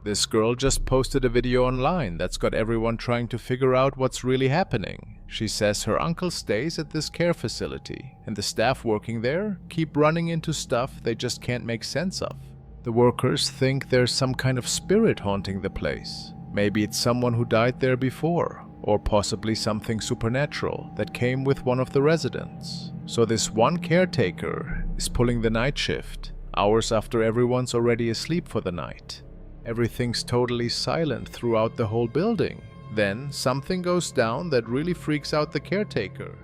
This girl just posted a video online that's got everyone trying to figure out what's really happening. She says her uncle stays at this care facility, and the staff working there keep running into stuff they just can't make sense of. The workers think there's some kind of spirit haunting the place. Maybe it's someone who died there before, or possibly something supernatural that came with one of the residents. So this one caretaker is pulling the night shift, hours after everyone's already asleep for the night. Everything's totally silent throughout the whole building. Then something goes down that really freaks out the caretaker.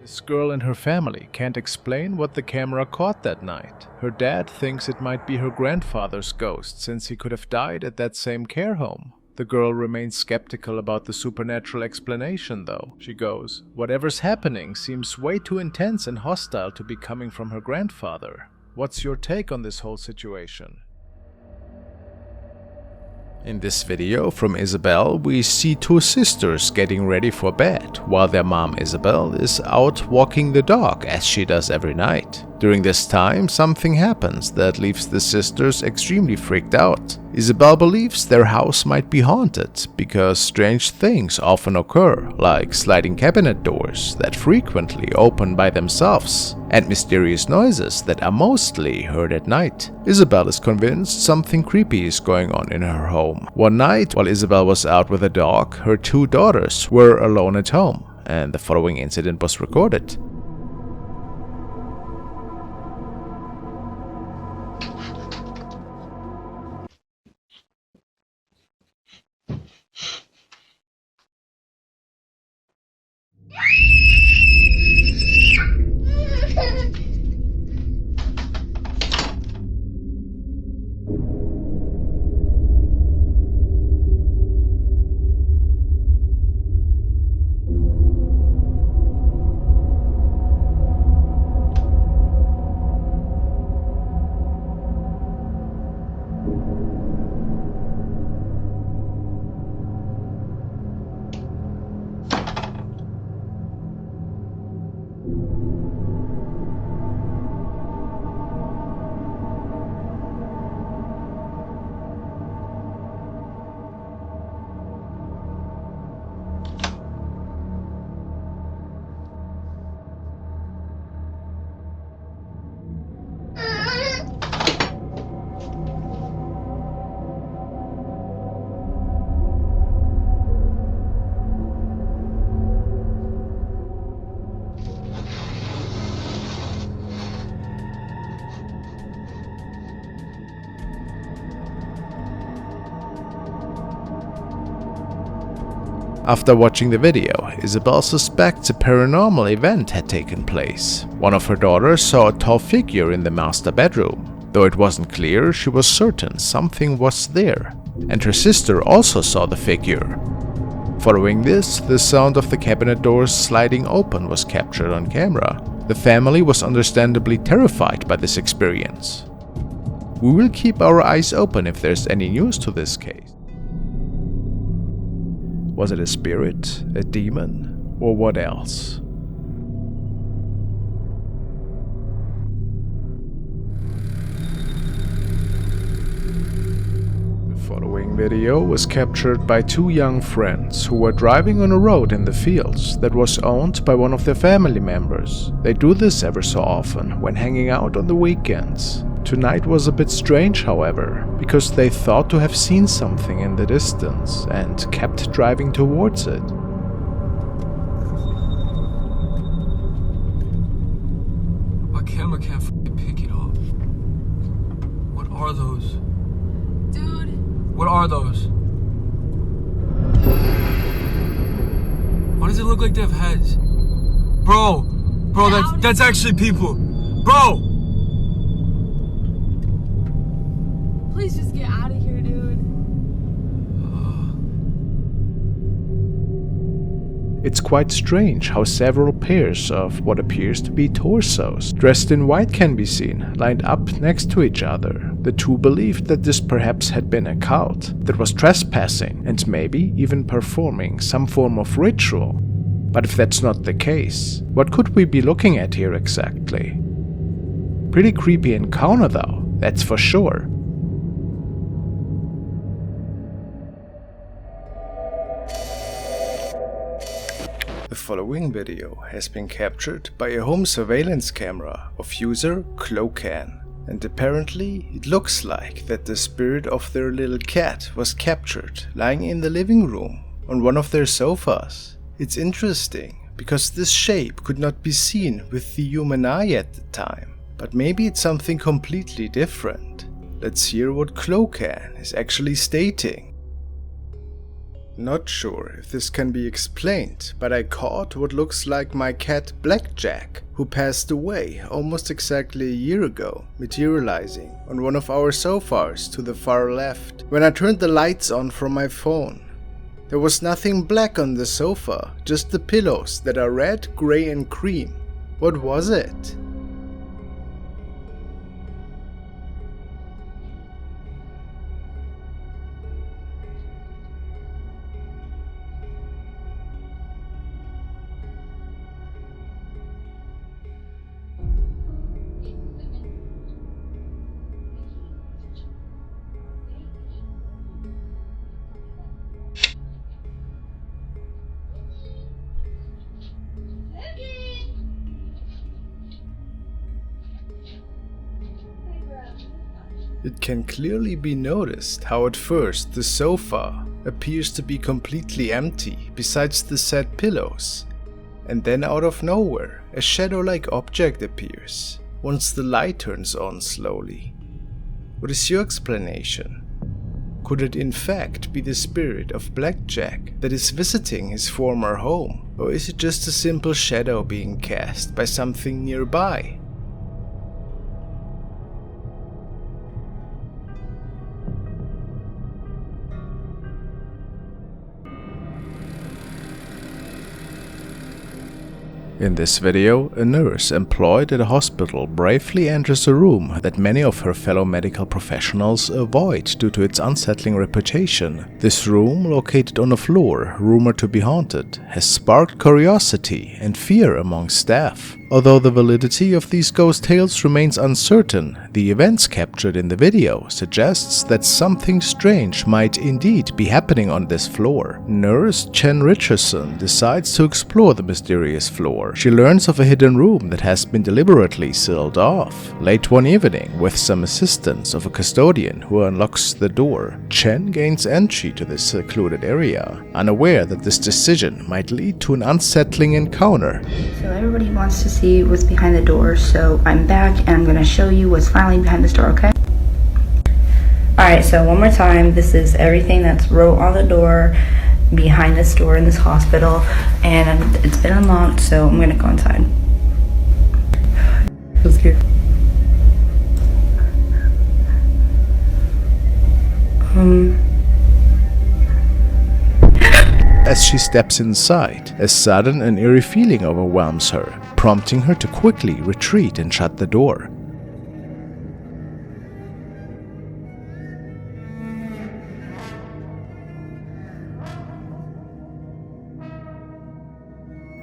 This girl and her family can't explain what the camera caught that night. Her dad thinks it might be her grandfather's ghost, since he could have died at that same care home. The girl remains skeptical about the supernatural explanation though. She goes, "Whatever's happening seems way too intense and hostile to be coming from her grandfather." What's your take on this whole situation? In this video from Isabel, we see two sisters getting ready for bed, while their mom Isabel is out walking the dog as she does every night. During this time, something happens that leaves the sisters extremely freaked out. Isabel believes their house might be haunted because strange things often occur, like sliding cabinet doors that frequently open by themselves, and mysterious noises that are mostly heard at night. Isabel is convinced something creepy is going on in her home. One night, while Isabel was out with a dog, her two daughters were alone at home, and the following incident was recorded. After watching the video, Isabel suspects a paranormal event had taken place. One of her daughters saw a tall figure in the master bedroom. Though it wasn't clear, she was certain something was there. And her sister also saw the figure. Following this, the sound of the cabinet doors sliding open was captured on camera. The family was understandably terrified by this experience. We will keep our eyes open if there's any news to this case. Was it a spirit, a demon, or what else? The following video was captured by two young friends who were driving on a road in the fields that was owned by one of their family members. They do this ever so often when hanging out on the weekends. Tonight was a bit strange, however, because they thought to have seen something in the distance and kept driving towards it. My camera can't f***ing pick it up. What are those? Dude. What are those? Why does it look like they have heads? Bro, that's actually people. Bro! Please just get out of here, dude. It's quite strange how several pairs of what appears to be torsos, dressed in white, can be seen, lined up next to each other. The two believed that this perhaps had been a cult that was trespassing and maybe even performing some form of ritual. But if that's not the case, what could we be looking at here exactly? Pretty creepy encounter though, that's for sure. The following video has been captured by a home surveillance camera of user Clocan, and apparently it looks like that the spirit of their little cat was captured lying in the living room on one of their sofas. It's interesting because this shape could not be seen with the human eye at the time, but maybe it's something completely different. Let's hear what Clocan is actually stating. Not sure if this can be explained, but I caught what looks like my cat Blackjack, who passed away almost exactly a year ago, materializing on one of our sofas to the far left when I turned the lights on from my phone. There was nothing black on the sofa, just the pillows that are red, grey and cream. What was it? It can clearly be noticed how at first the sofa appears to be completely empty besides the said pillows, and then out of nowhere a shadow-like object appears once the light turns on slowly. What is your explanation? Could it in fact be the spirit of Blackjack that is visiting his former home, or is it just a simple shadow being cast by something nearby? In this video, a nurse employed at a hospital bravely enters a room that many of her fellow medical professionals avoid due to its unsettling reputation. This room, located on a floor rumored to be haunted, has sparked curiosity and fear among staff. Although the validity of these ghost tales remains uncertain, the events captured in the video suggests that something strange might indeed be happening on this floor. Nurse Chen Richardson decides to explore the mysterious floor. She learns of a hidden room that has been deliberately sealed off. Late one evening, with some assistance of a custodian who unlocks the door, Chen gains entry to this secluded area, unaware that this decision might lead to an unsettling encounter. So everybody wants to see what's behind the door, so I'm back and I'm going to show you what's finally behind this door, okay? Alright, so one more time, this is everything that's wrote on the door behind this door in this hospital, and it's been unlocked, so I'm going to go inside. Let's go. As she steps inside, a sudden and eerie feeling overwhelms her, prompting her to quickly retreat and shut the door.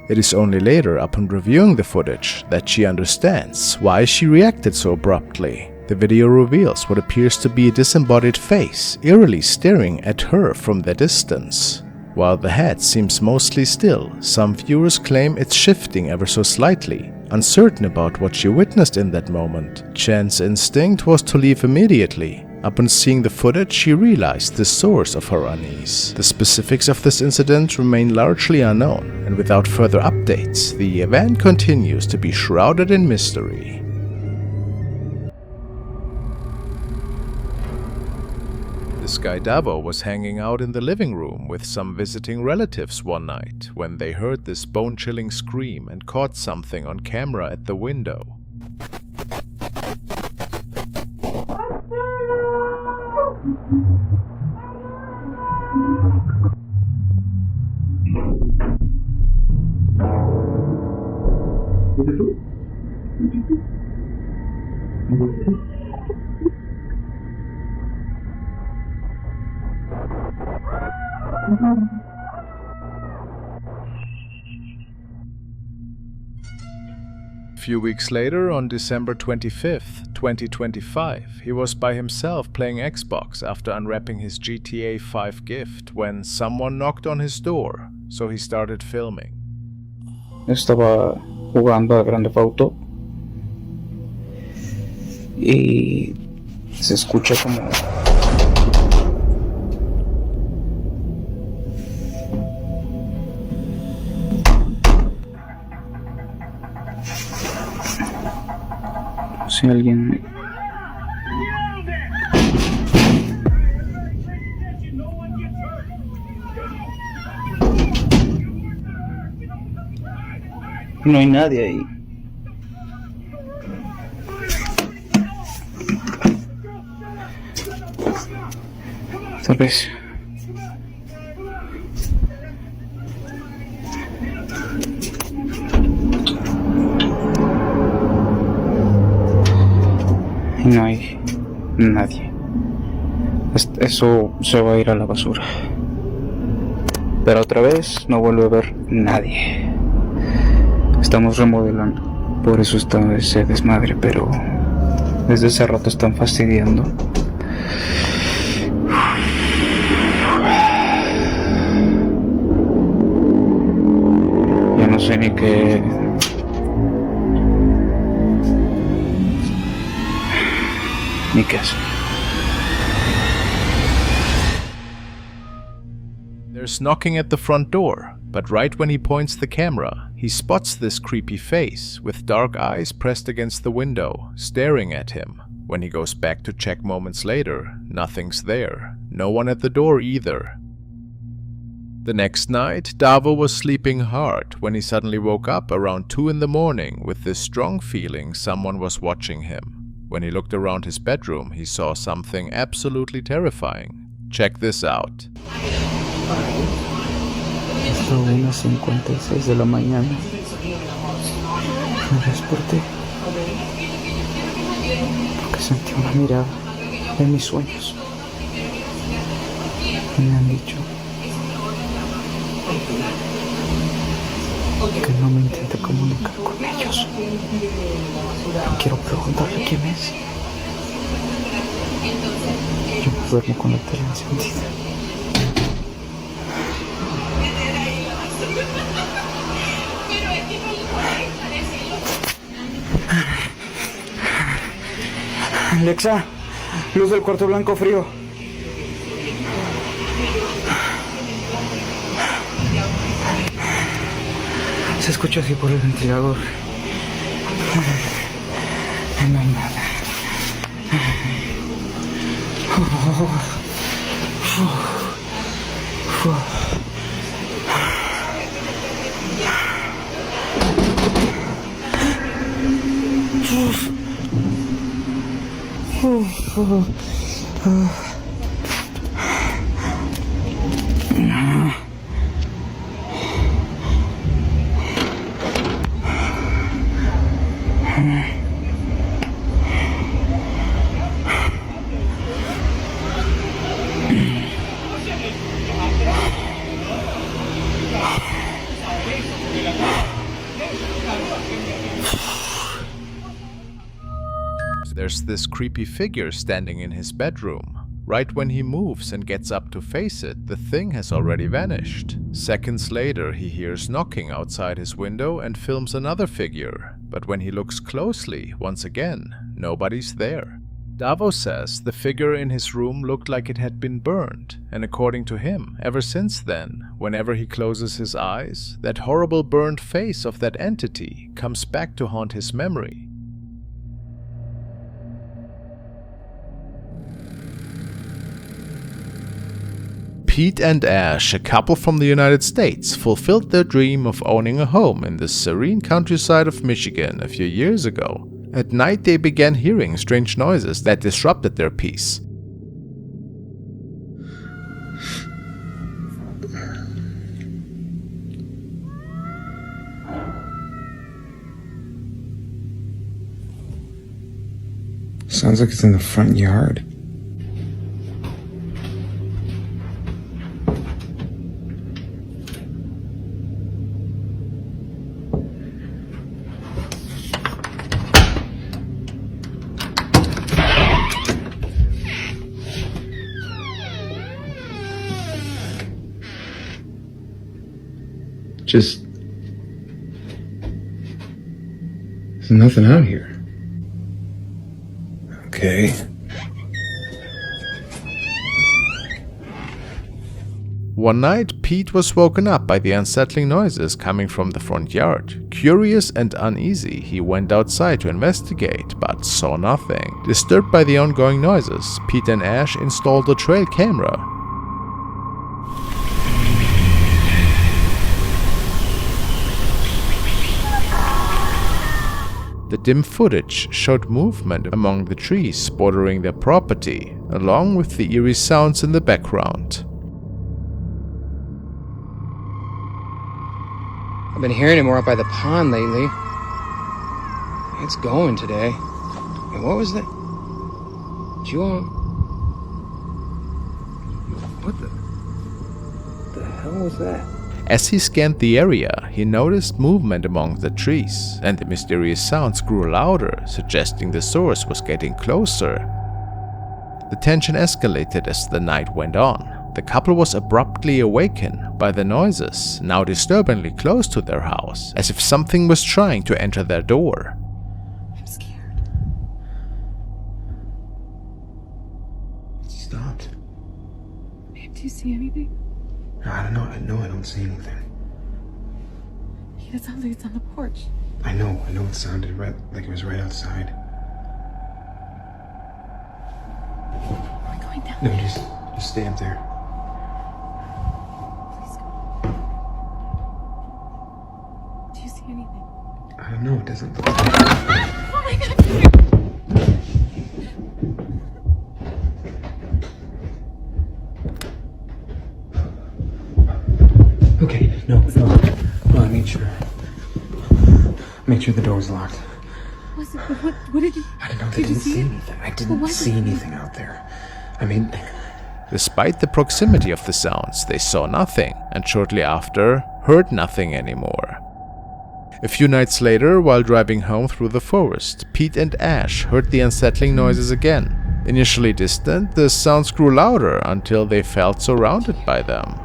It is only later, upon reviewing the footage, that she understands why she reacted so abruptly. The video reveals what appears to be a disembodied face, eerily staring at her from the distance. While the head seems mostly still, some viewers claim it's shifting ever so slightly. Uncertain about what she witnessed in that moment, Chen's instinct was to leave immediately. Upon seeing the footage, she realized the source of her unease. The specifics of this incident remain largely unknown, and without further updates, the event continues to be shrouded in mystery. This guy Davo was hanging out in the living room with some visiting relatives one night when they heard this bone-chilling scream and caught something on camera at the window. A few weeks later, on December 25th, 2025, he was by himself playing Xbox after unwrapping his GTA 5 gift when someone knocked on his door, so he started filming. Estaba jugando a Grande Auto y se escucha como si alguien no hay nadie ahí. Tal vez y no hay nadie. Eso se va a ir a la basura. Pero otra vez no vuelve a haber nadie. Estamos remodelando, por eso está ese desmadre, pero desde hace rato están fastidiando. Ya no sé ni qué hacer. There's knocking at the front door, but right when he points the camera, he spots this creepy face with dark eyes pressed against the window, staring at him. When he goes back to check moments later, nothing's there. No one at the door either. The next night, Davo was sleeping hard when he suddenly woke up around 2 in the morning with this strong feeling someone was watching him. When he looked around his bedroom, he saw something absolutely terrifying. Check this out. Son 1:56 de la mañana. Me desperté porque sentí una mirada en mis sueños. Me han dicho que no me intente comunicar con ellos. Quiero preguntarle quién es. Yo me duermo con la tele encendida. Alexa, luz del cuarto blanco frío. Se escucha así por el ventilador. No hay nada. There's this creepy figure standing in his bedroom. Right when he moves and gets up to face it, the thing has already vanished. Seconds later, he hears knocking outside his window and films another figure. But when he looks closely, once again, nobody's there. Davo says the figure in his room looked like it had been burned, and according to him, ever since then, whenever he closes his eyes, that horrible burned face of that entity comes back to haunt his memory. Pete and Ash, a couple from the United States, fulfilled their dream of owning a home in the serene countryside of Michigan a few years ago. At night they began hearing strange noises that disrupted their peace. Sounds like it's in the front yard. Just... There's nothing out here. Okay. One night, Pete was woken up by the unsettling noises coming from the front yard. Curious and uneasy, he went outside to investigate, but saw nothing. Disturbed by the ongoing noises, Pete and Ash installed a trail camera. The dim footage showed movement among the trees bordering their property, along with the eerie sounds in the background. I've been hearing it more up by the pond lately. It's going today. And what was that? Did you all... What the hell was that? As he scanned the area, he noticed movement among the trees, and the mysterious sounds grew louder, suggesting the source was getting closer. The tension escalated as the night went on. The couple was abruptly awakened by the noises, now disturbingly close to their house, as if something was trying to enter their door. I'm scared. It stopped. Babe, do you see anything? I don't know. I don't see anything. It sounds like it's on the porch. I know it sounded right like it was right outside. We're going down. No, just stay up there. Please go. Do you see anything? I don't know, it doesn't look Oh my god! Okay, no. Well, I made sure. Make sure the door was locked. What did you... I don't know, Did you see it? anything. I didn't see anything out there. I mean... Despite the proximity of the sounds, they saw nothing, and shortly after, heard nothing anymore. A few nights later, while driving home through the forest, Pete and Ash heard the unsettling noises again. Initially distant, the sounds grew louder until they felt surrounded by them.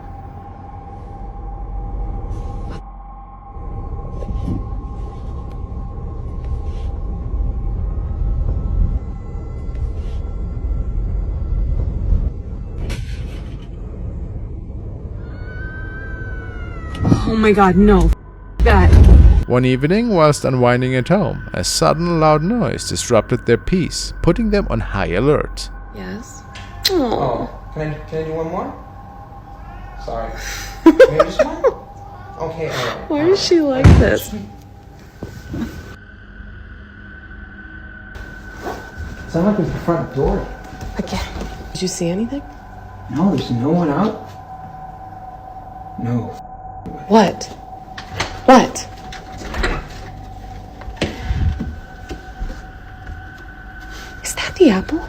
Oh my god, no. That. One evening, whilst unwinding at home, a sudden loud noise disrupted their peace, putting them on high alert. Yes? Oh, can I do one more? Sorry. Maybe just one? Okay, alright. Why is she like this? Sound like there's the front door. Again. Did you see anything? No, there's no one out. No. What? What? Is that the apple?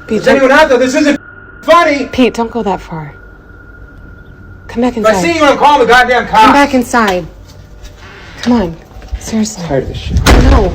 Pete, Is anyone out there? This isn't funny! Pete, don't go that far. Come back If I see inside. you, I'm calling the goddamn cops! Come back inside. Come on. Seriously. I'm tired of this shit. No.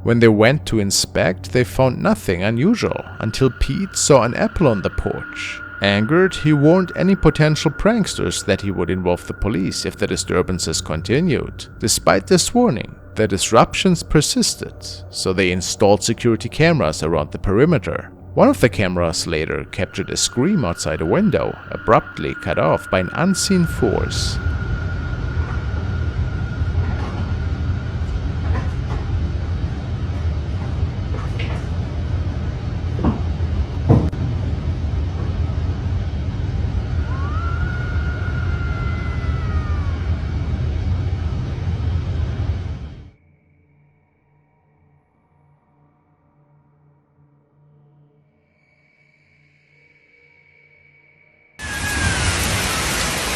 When they went to inspect, they found nothing unusual, until Pete saw an apple on the porch. Angered, he warned any potential pranksters that he would involve the police if the disturbances continued. Despite this warning, the disruptions persisted, so they installed security cameras around the perimeter. One of the cameras later captured a scream outside a window, abruptly cut off by an unseen force.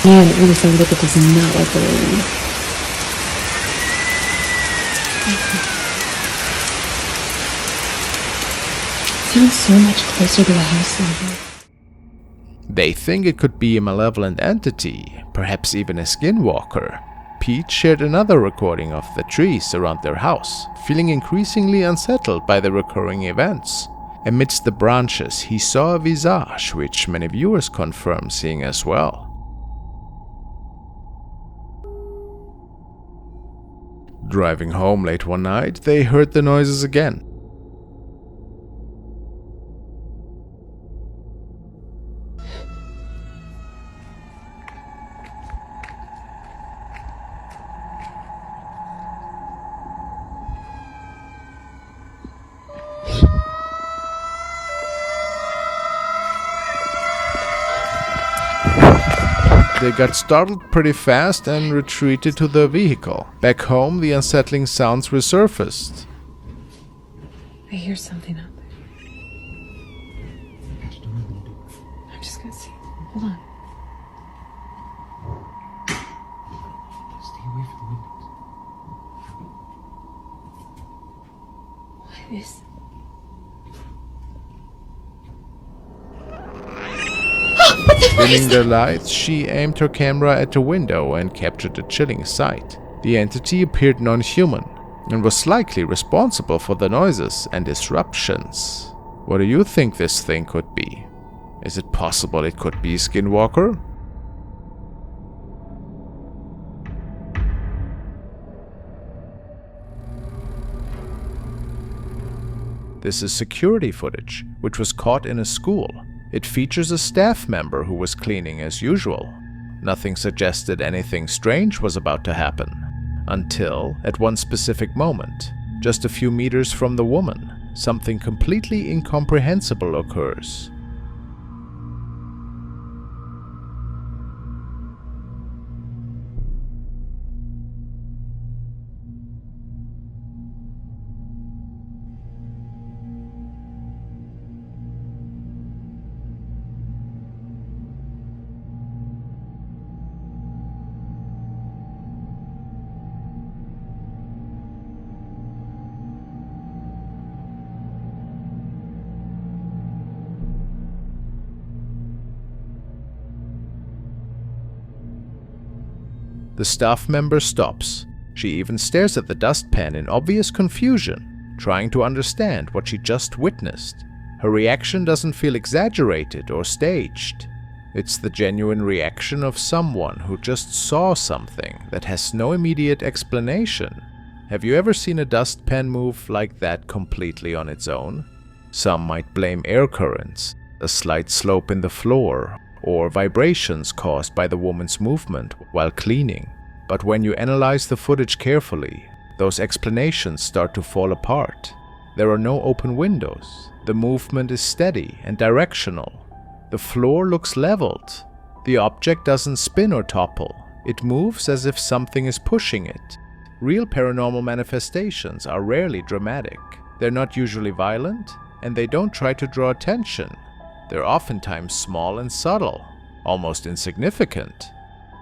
Man, it really sounds like it does not like the rain. Sounds so much closer to the house than here. They think it could be a malevolent entity, perhaps even a skinwalker. Pete shared another recording of the trees around their house, feeling increasingly unsettled by the recurring events. Amidst the branches, he saw a visage, which many viewers confirm seeing as well. Driving home late one night, they heard the noises again. They got startled pretty fast and retreated to their vehicle. Back home, the unsettling sounds resurfaced. I hear something out there. I'm just gonna see. Hold on. Stay away from the windows. What is... Dimming their lights, she aimed her camera at the window and captured a chilling sight. The entity appeared non-human and was likely responsible for the noises and disruptions. What do you think this thing could be? Is it possible it could be Skinwalker? This is security footage, which was caught in a school. It features a staff member who was cleaning as usual. Nothing suggested anything strange was about to happen, until, at one specific moment, just a few meters from the woman, something completely incomprehensible occurs. The staff member stops. She even stares at the dustpan in obvious confusion, trying to understand what she just witnessed. Her reaction doesn't feel exaggerated or staged. It's the genuine reaction of someone who just saw something that has no immediate explanation. Have you ever seen a dustpan move like that completely on its own? Some might blame air currents, a slight slope in the floor, or vibrations caused by the woman's movement while cleaning. But when you analyze the footage carefully, those explanations start to fall apart. There are no open windows. The movement is steady and directional. The floor looks leveled. The object doesn't spin or topple. It moves as if something is pushing it. Real paranormal manifestations are rarely dramatic. They're not usually violent, and they don't try to draw attention. They're oftentimes small and subtle, almost insignificant.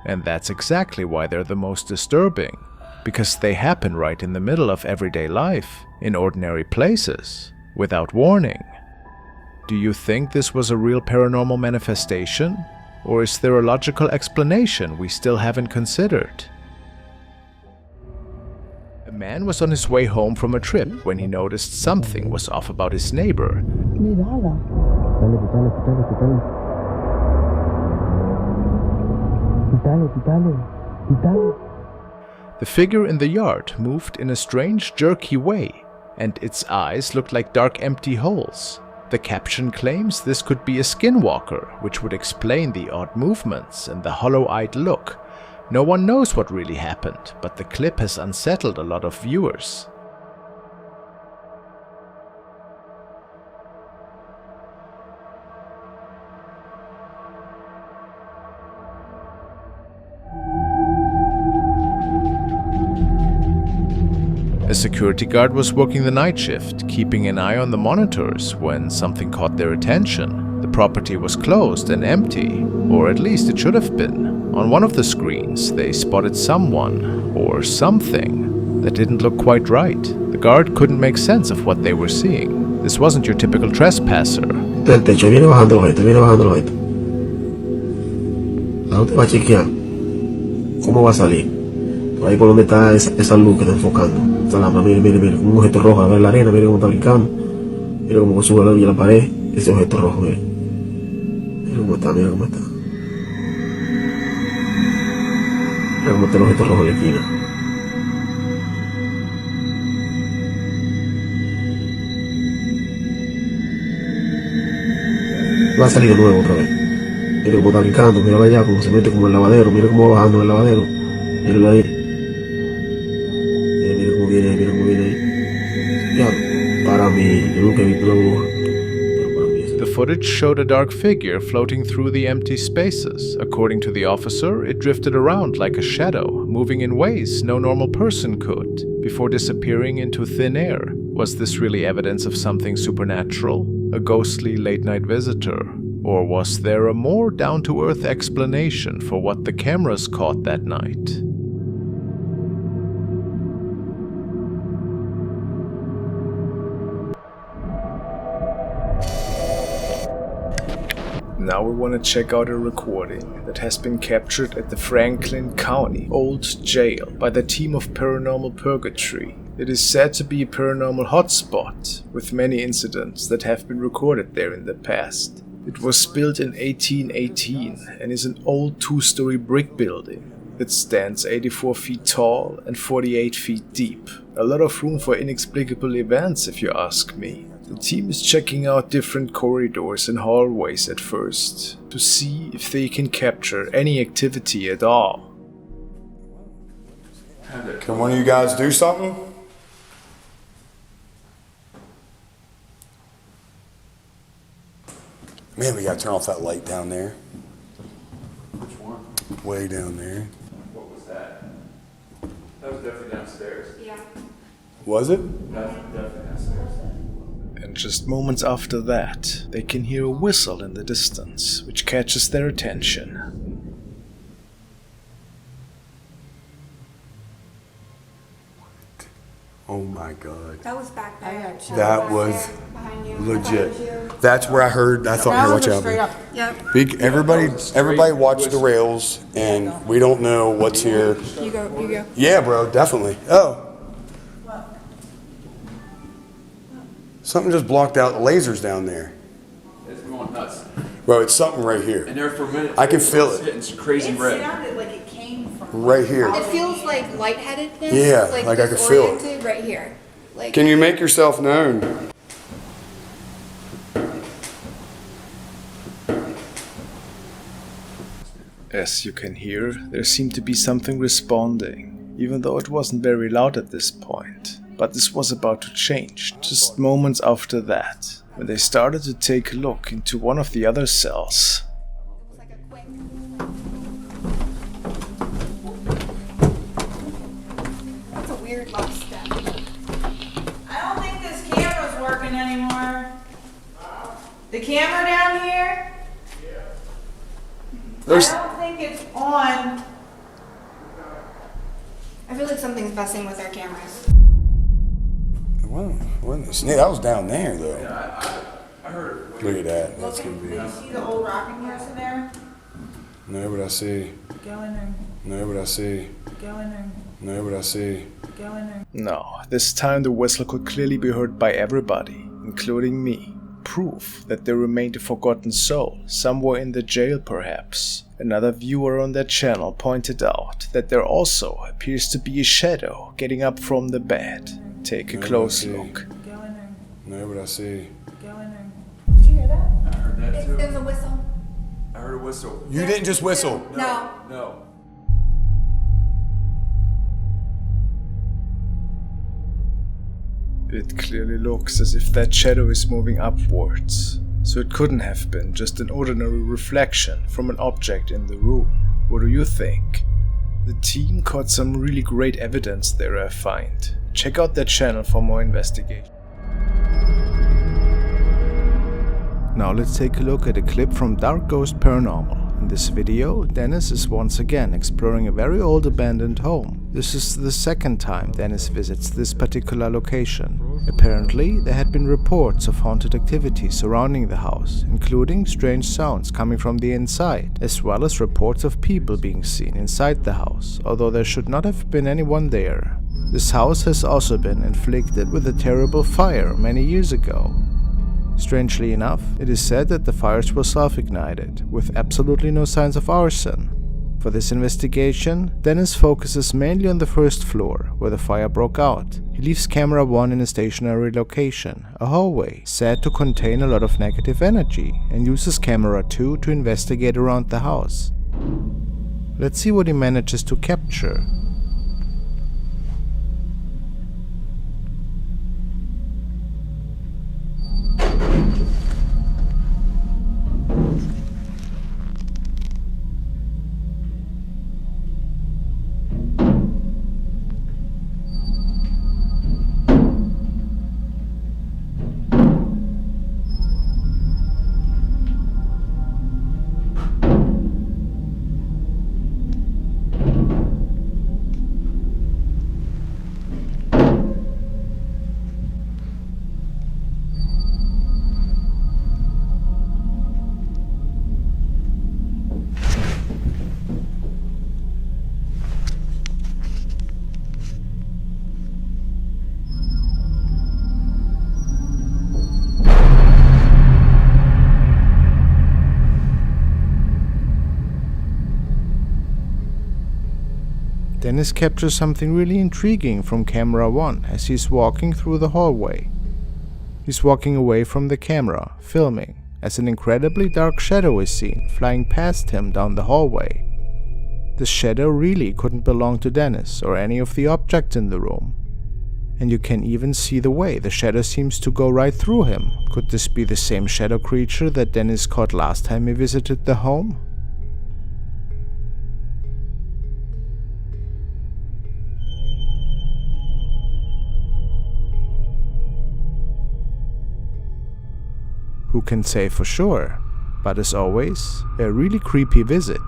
And that's exactly why they're the most disturbing, because they happen right in the middle of everyday life, in ordinary places, without warning. Do you think this was a real paranormal manifestation? Or is there a logical explanation we still haven't considered? A man was on his way home from a trip when he noticed something was off about his neighbor. The figure in the yard moved in a strange, jerky way, and its eyes looked like dark, empty holes. The caption claims this could be a skinwalker, which would explain the odd movements and the hollow-eyed look. No one knows what really happened, but the clip has unsettled a lot of viewers. A security guard was working the night shift, keeping an eye on the monitors when something caught their attention. The property was closed and empty, or at least it should have been. On one of the screens, they spotted someone, or something, that didn't look quite right. The guard couldn't make sense of what they were seeing. This wasn't your typical trespasser. Del techo viene bajando el objeto, viene bajando el objeto. ¿A dónde va a chequear? ¿Cómo va a salir? Por ahí por donde está esa luz que está enfocando. Esa lámpara, mire, un objeto rojo, a ver la arena, mire cómo está brincando. Mira cómo sube la vía a la pared, ese objeto rojo, mira. Mira cómo está, mira cómo está. Mira cómo está el objeto rojo en la esquina. Va a salir de nuevo otra vez. Mira cómo está brincando, mira allá, cómo se mete como el lavadero, mira cómo va bajando el lavadero. Míralo ahí. Mira cómo viene ahí, mira cómo viene ahí. Ya, para mí, yo nunca he visto una bruja. The footage showed a dark figure floating through the empty spaces. According to the officer, it drifted around like a shadow, moving in ways no normal person could, before disappearing into thin air. Was this really evidence of something supernatural? A ghostly late-night visitor? Or was there a more down-to-earth explanation for what the cameras caught that night? Now we want to check out a recording that has been captured at the Franklin County Old Jail by the team of Paranormal Purgatory. It is said to be a paranormal hotspot, with many incidents that have been recorded there in the past. It was built in 1818 and is an old two-story brick building that stands 84 feet tall and 48 feet deep. A lot of room for inexplicable events, if you ask me. The team is checking out different corridors and hallways at first, to see if they can capture any activity at all. Can one of you guys do something? Man, we gotta turn off that light down there. Which one? Way down there. What was that? That was definitely downstairs. Yeah. Was it? Definitely downstairs. And just moments after that, they can hear a whistle in the distance, which catches their attention. Oh my God. That was back there. That was behind you. legit. That's where I heard, I thought, here, watch out. Yep. Everybody watch the rails, and we don't know what's here. You go. Yeah, bro, definitely. Oh. Something just blocked out the lasers down there. It's going nuts. Bro, it's something right here. And there for a minute, I can feel it. It's crazy red. sounded like it came from. Right here. It feels like lightheadedness. Yeah, like I could feel it. disoriented right here. Like. Can you make yourself known? As you can hear, there seemed to be something responding, even though it wasn't very loud at this point. But this was about to change, just moments after that, when they started to take a look into one of the other cells. That's a weird last step. I don't think this camera's working anymore. The camera down here? I don't think it's on. I feel like something's messing with our cameras. That was down there, though. I heard it. Look at that. That's gonna be. Do you see the old rocking horse in there? No, but I see. Go in there. No, but I see. Go in there. No, but I see. Go in there. No, this time the whistle could clearly be heard by everybody, including me. Proof that there remained a forgotten soul, somewhere in the jail perhaps. Another viewer on that channel pointed out that there also appears to be a shadow getting up from the bed. Take a close look. Go in there. No, but I see. Go in there. Did you hear that? I heard that too. It was a whistle. I heard a whistle. You didn't just whistle. No. No. It clearly looks as if that shadow is moving upwards, so it couldn't have been just an ordinary reflection from an object in the room. What do you think? The team caught some really great evidence there, I find. Check out that channel for more investigation. Now let's take a look at a clip from Dark Ghost Paranormal. In this video, Dennis is once again exploring a very old abandoned home. This is the second time Dennis visits this particular location. Apparently, there had been reports of haunted activity surrounding the house, including strange sounds coming from the inside, as well as reports of people being seen inside the house, although there should not have been anyone there. This house has also been inflicted with a terrible fire many years ago. Strangely enough, it is said that the fires were self-ignited, with absolutely no signs of arson. For this investigation, Dennis focuses mainly on the first floor, where the fire broke out. He leaves camera 1 in a stationary location, a hallway, said to contain a lot of negative energy, and uses camera 2 to investigate around the house. Let's see what he manages to capture. Dennis captures something really intriguing from camera 1 as he's walking through the hallway. He's walking away from the camera, filming, as an incredibly dark shadow is seen flying past him down the hallway. The shadow really couldn't belong to Dennis or any of the objects in the room. And you can even see the way the shadow seems to go right through him. Could this be the same shadow creature that Dennis caught last time he visited the home? Who can say for sure? But as always, a really creepy visit.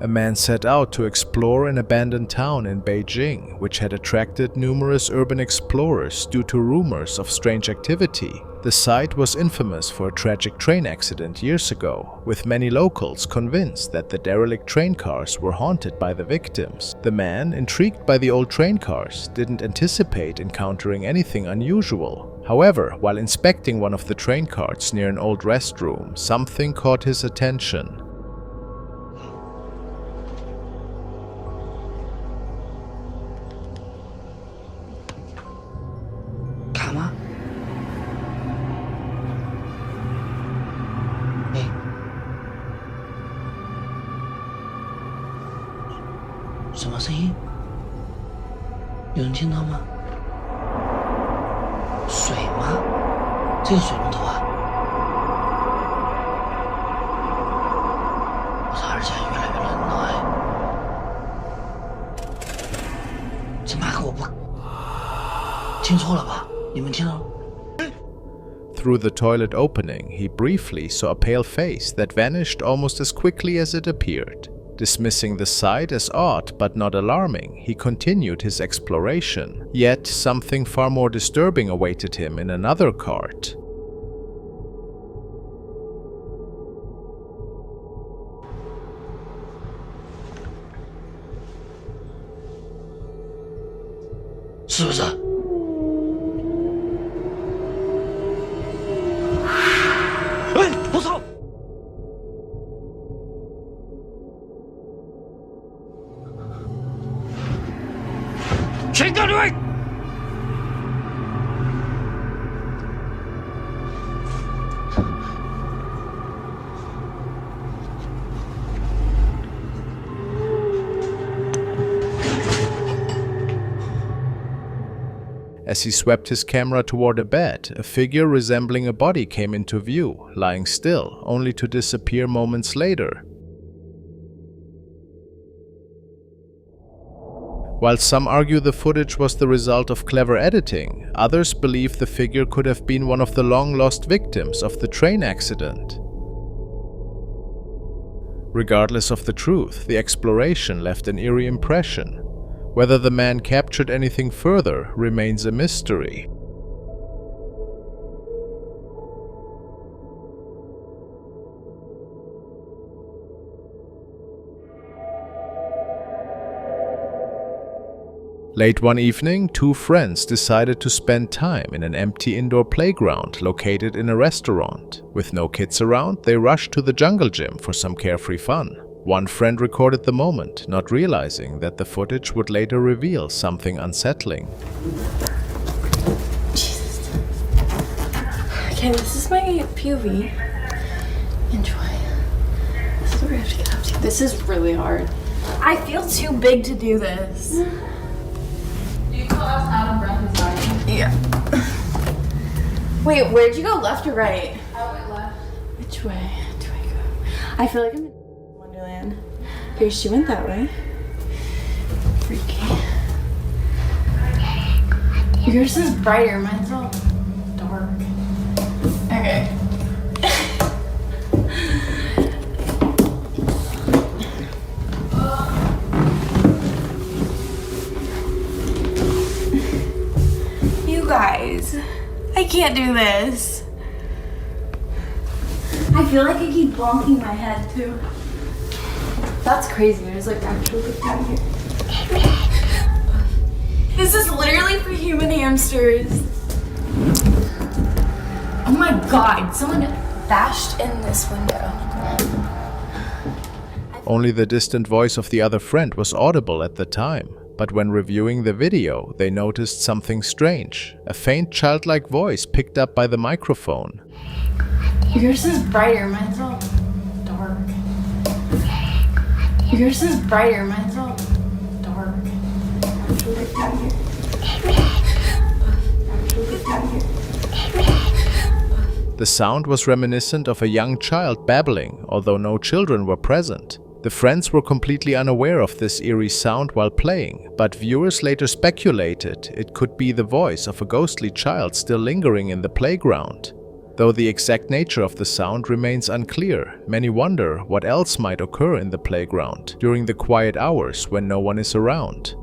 A man set out to explore an abandoned town in Beijing, which had attracted numerous urban explorers due to rumors of strange activity. The site was infamous for a tragic train accident years ago, with many locals convinced that the derelict train cars were haunted by the victims. The man, intrigued by the old train cars, didn't anticipate encountering anything unusual. However, while inspecting one of the train carts near an old restroom, something caught his attention. Through the toilet opening, he briefly saw a pale face that vanished almost as quickly as it appeared. Dismissing the sight as odd but not alarming, he continued his exploration. Yet something far more disturbing awaited him in another cart. As he swept his camera toward a bed, a figure resembling a body came into view, lying still, only to disappear moments later. While some argue the footage was the result of clever editing, others believe the figure could have been one of the long-lost victims of the train accident. Regardless of the truth, the exploration left an eerie impression. Whether the man captured anything further remains a mystery. Late one evening, two friends decided to spend time in an empty indoor playground located in a restaurant. With no kids around, they rushed to the jungle gym for some carefree fun. One friend recorded the moment, not realizing that the footage would later reveal something unsettling. Jesus. Okay, this is my POV. Enjoy. This is what we have to get up to. This is really hard. I feel too big to do this. Do you feel us out of breath inside? Yeah. Wait, where'd you go? Left or right? I went left. Which way do I go? I feel like I'm in Wonderland. Here, she went that way. Freaky. Yours is brighter, mine's all dark. Okay. You guys, I can't do this. I feel like I keep bonking my head too. That's crazy. There's like actually down here. This is literally for human hamsters. Oh my god, someone bashed in this window. Only the distant voice of the other friend was audible at the time. But when reviewing the video, they noticed something strange. A faint childlike voice picked up by the microphone. Yours is brighter, mine's all dark. Yours is brighter, mine's all dark. Actually, down here. Actually, down here. The sound was reminiscent of a young child babbling, although no children were present. The friends were completely unaware of this eerie sound while playing, but viewers later speculated it could be the voice of a ghostly child still lingering in the playground. Though the exact nature of the sound remains unclear, many wonder what else might occur in the playground during the quiet hours when no one is around.